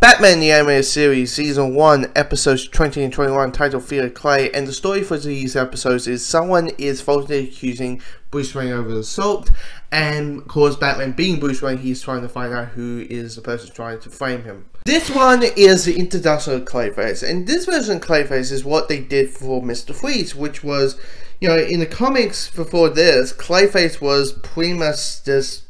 Batman the Animated Series Season 1 Episodes 20 and 21 titled Fear of Clay, and the story for these episodes is someone is falsely accusing Bruce Wayne of assault, and of course Batman being Bruce Wayne, he's trying to find out who is the person trying to frame him. This one is the introduction of Clayface, and this version of Clayface is what they did for Mr. Freeze, which was, you know, in the comics before this, Clayface was pretty much this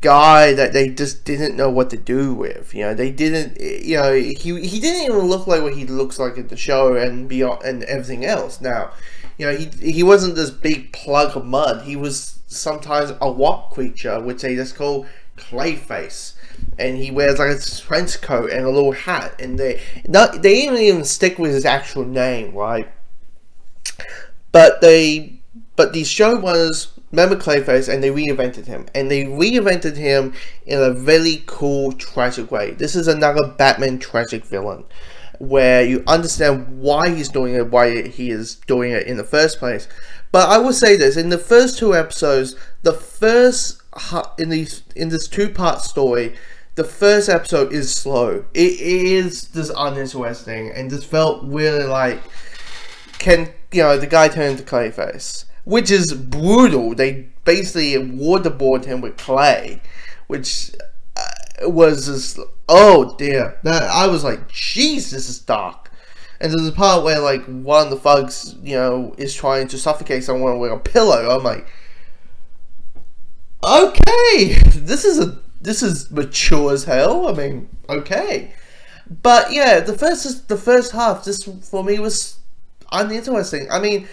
guy that they just didn't know what to do with. You know, they didn't, you know, he didn't even look like what he looks like in the show and beyond and everything else. Now, you know, he wasn't this big plug of mud. He was sometimes a rock creature, which they just call Clayface, and he wears like a trench coat and a little hat, and they didn't even stick with his actual name, right? But the show was, remember Clayface, and they reinvented him. And they reinvented him in a very cool, tragic way. This is another Batman tragic villain, where you understand why he's doing it, why he is doing it in the first place. But I will say this, in the first two episodes, the first, in this two-part story, the first episode is slow. It is just uninteresting, and just felt really like, the guy turned into Clayface, which is brutal. They basically waterboarded him with clay, which was just, oh dear. I was like, jeez, this is dark. And there's a part where like one of the thugs, you know, is trying to suffocate someone with a pillow. I'm like, okay, this is mature as hell. I mean, okay. But yeah, the first half just for me was uninteresting. I mean,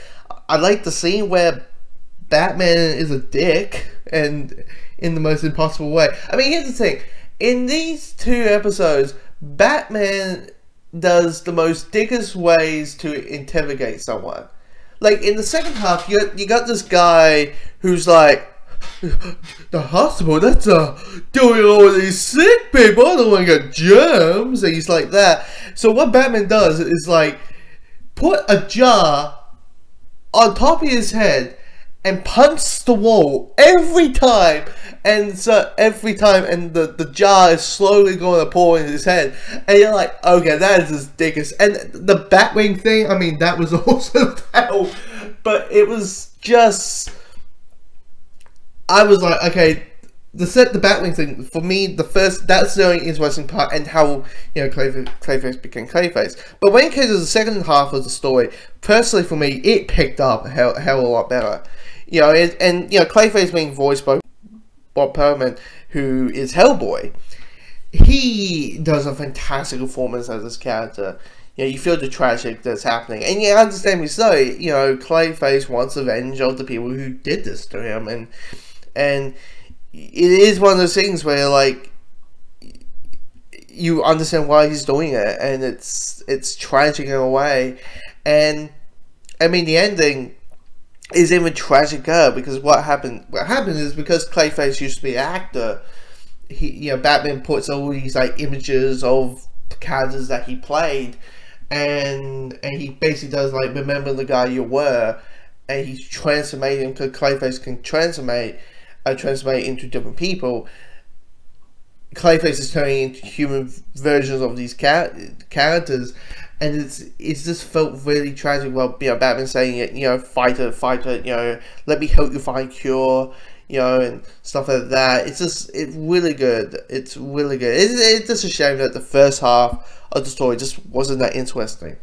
I like the scene where Batman is a dick, and in the most impossible way. I mean, here's the thing. In these two episodes, Batman does the most dickest ways to interrogate someone. Like, in the second half, you got this guy who's like, the hospital, that's doing all these sick people, I don't want to get germs, and he's like that. So what Batman does is like, put a jar on top of his head and punch the wall every time, and so every time, and the jar is slowly going to pour into his head, and you're like, okay, that is ridiculous. And the Batwing thing, I mean, that was also hell, but it was just, I was like, okay, the Batwing thing, for me, that's the only interesting part, and how, you know, Clayface became Clayface. But when it came to the second half of the story, personally for me, it picked up a hell of a lot better. You know, and you know, Clayface being voiced by Bob Perlman, who is Hellboy, he does a fantastic performance as this character. You know, you feel the tragic that's happening, and you understand me so. You know, Clayface wants revenge of the people who did this to him, and it is one of those things where, like, you understand why he's doing it, and it's tragic in a way. And I mean, the ending is even tragicer, because what happened is, because Clayface used to be an actor, you know, Batman puts all these like images of characters that he played, and he basically does like, remember the guy you were, and he's transformating, because Clayface can transformate into different people. Clayface is turning into human versions of these characters, and it's just felt really tragic. Well, you know, Batman saying it, you know, fight it, you know, let me help you find cure, you know, and stuff like that. It's really good. It's really good. It's just a shame that the first half of the story just wasn't that interesting.